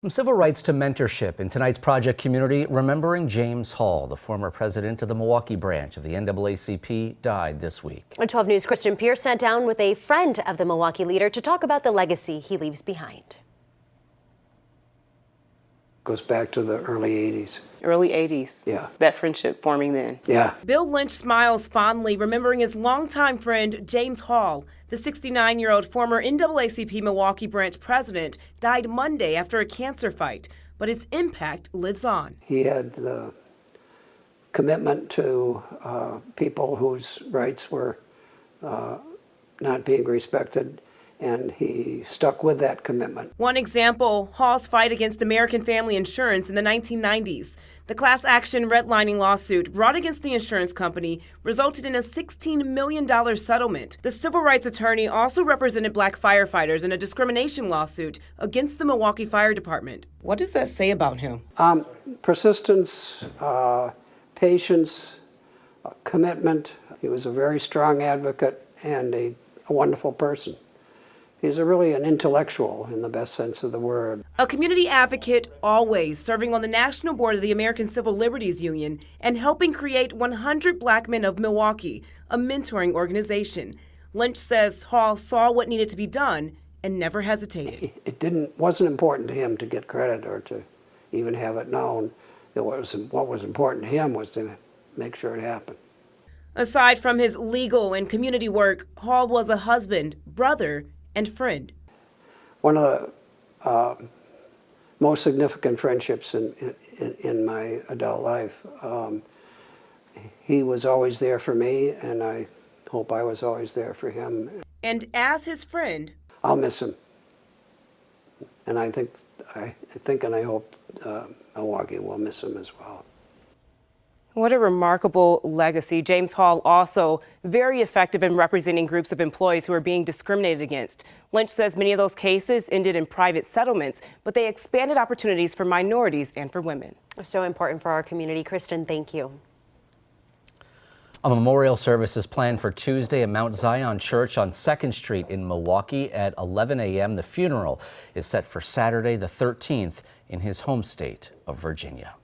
From civil rights to mentorship in tonight's Project Community, remembering James Hall, the former president of the Milwaukee branch of the NAACP, died this week. On 12 News' Kristen Pierce sat down with a friend of the Milwaukee leader to talk about the legacy he leaves behind. Goes back to the early 80s. Early 80s. Yeah. That friendship forming then. Yeah. Bill Lynch smiles fondly, remembering his longtime friend James Hall. The 69-year-old former NAACP Milwaukee branch president died Monday after a cancer fight, but his impact lives on. He had the commitment to people whose rights were not being respected, and he stuck with that commitment. One example, Hall's fight against American Family Insurance in the 1990s. The class action redlining lawsuit brought against the insurance company resulted in a $16 million settlement. The civil rights attorney also represented black firefighters in a discrimination lawsuit against the Milwaukee Fire Department. What does that say about him? Persistence, patience, commitment. He was a very strong advocate and a wonderful person. He's really an intellectual in the best sense of the word. A community advocate always, serving on the national board of the American Civil Liberties Union and helping create 100 Black Men of Milwaukee, a mentoring organization. Lynch says Hall saw what needed to be done and never hesitated. It wasn't important to him to get credit or to even have it known. What was important to him was to make sure it happened. Aside from his legal and community work, Hall was a husband, brother, and friend. One of the most significant friendships in my adult life. He was always there for me, and I hope I was always there for him. And as his friend, I'll miss him. And I think and I hope Milwaukee will miss him as well. What a remarkable legacy. James Hall also very effective in representing groups of employees who are being discriminated against. Lynch says many of those cases ended in private settlements, but they expanded opportunities for minorities and for women. So important for our community. Kristen, thank you. A memorial service is planned for Tuesday at Mount Zion Church on 2nd Street in Milwaukee at 11 a.m. The funeral is set for Saturday the 13th in his home state of Virginia.